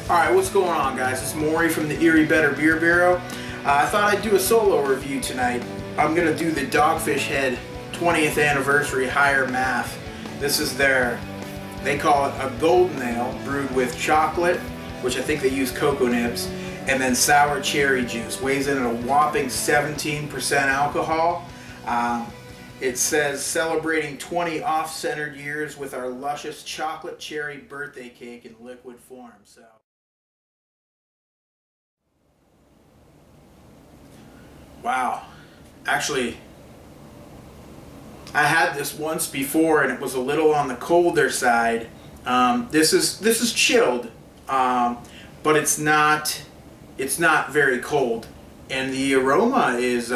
Alright, what's going on, guys? It's Maury from the Erie Better Beer Bureau. I thought I'd do a solo review tonight. I'm going to do the Dogfish Head 20th Anniversary Higher Math. This is they call it a golden ale brewed with chocolate, which I think they use cocoa nibs, and then sour cherry juice. Weighs in at a whopping 17% alcohol. It says celebrating 20 off-centered years with our luscious chocolate cherry birthday cake in liquid form. So. Wow, actually, I had this once before and it was a little on the colder side. This is chilled, but it's not very cold, and the aroma is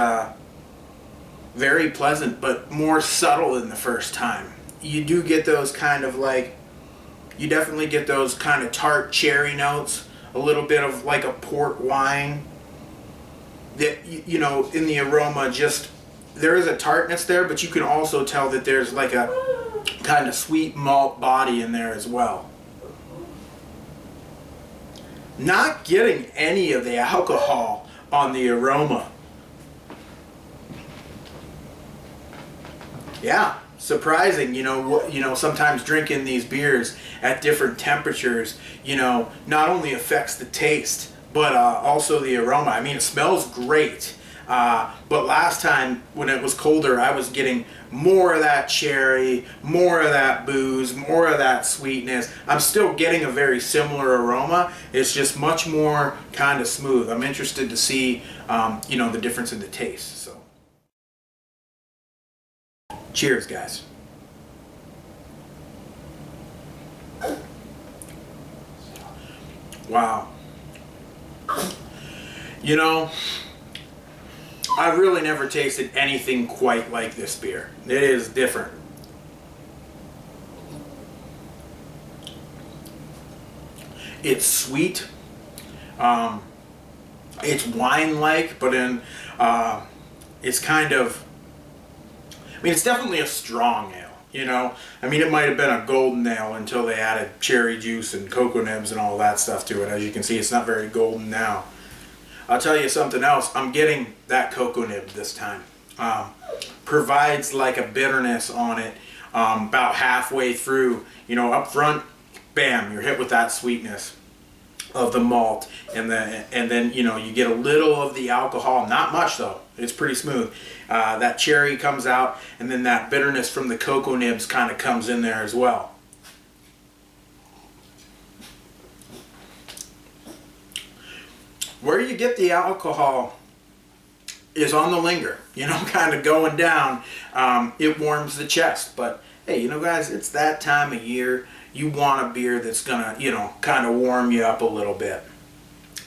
very pleasant, but more subtle than the first time. You do get those kind of you definitely get those kind of tart cherry notes, a little bit of like a port wine. That, you know, in the aroma, just there is a tartness there, but you can also tell that there's like a kind of sweet malt body in there as well. Not getting any of the alcohol on the aroma. Yeah, surprising. You know, sometimes drinking these beers at different temperatures, not only affects the taste, but also the aroma. I mean, it smells great. But last time when it was colder, I was getting more of that cherry, more of that booze, more of that sweetness. I'm still getting a very similar aroma. It's just much more kind of smooth. I'm interested to see, the difference in the taste. So, cheers, guys. Wow. I've really never tasted anything quite like this beer. It is different. It's sweet. It's wine-like, but it's kind of, it's definitely a strong ale, I mean, it might have been a golden ale until they added cherry juice and cocoa nibs and all that stuff to it. As you can see, it's not very golden now. I'll tell you something else. I'm getting that cocoa nib this time. Provides like a bitterness on it about halfway through. Up front, bam, you're hit with that sweetness of the malt, and then you get a little of the alcohol. Not much though. It's pretty smooth. That cherry comes out, and then that bitterness from the cocoa nibs kind of comes in there as well. Where you get the alcohol is on the linger, kind of going down. It warms the chest, but hey, guys, it's that time of year. You want a beer that's gonna, kind of warm you up a little bit.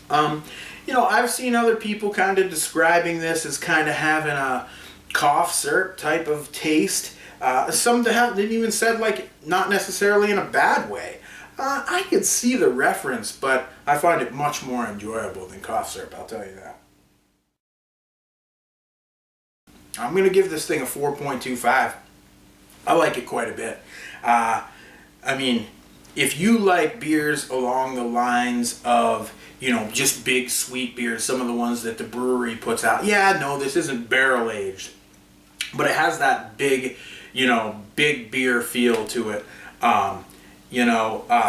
I've seen other people kind of describing this as kind of having a cough syrup type of taste. Some didn't even said not necessarily in a bad way. I could see the reference, but I find it much more enjoyable than cough syrup, I'll tell you that. I'm going to give this thing a 4.25. I like it quite a bit. I mean, if you like beers along the lines of, just big sweet beers, some of the ones that the brewery puts out, no, this isn't barrel aged, but it has that big, big beer feel to it.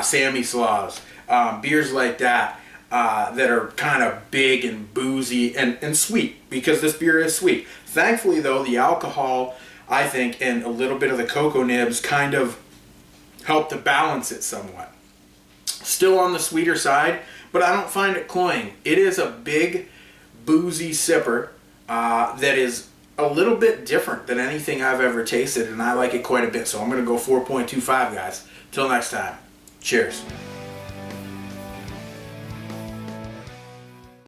Sammy Slaws, beers like that that are kind of big and boozy and sweet, because this beer is sweet. Thankfully, though, the alcohol, I think, and a little bit of the cocoa nibs kind of help to balance it somewhat. Still on the sweeter side, but I don't find it cloying. It is a big, boozy sipper that is a little bit different than anything I've ever tasted, and I like it quite a bit. So I'm going to go 4.25, guys. Till next time, cheers.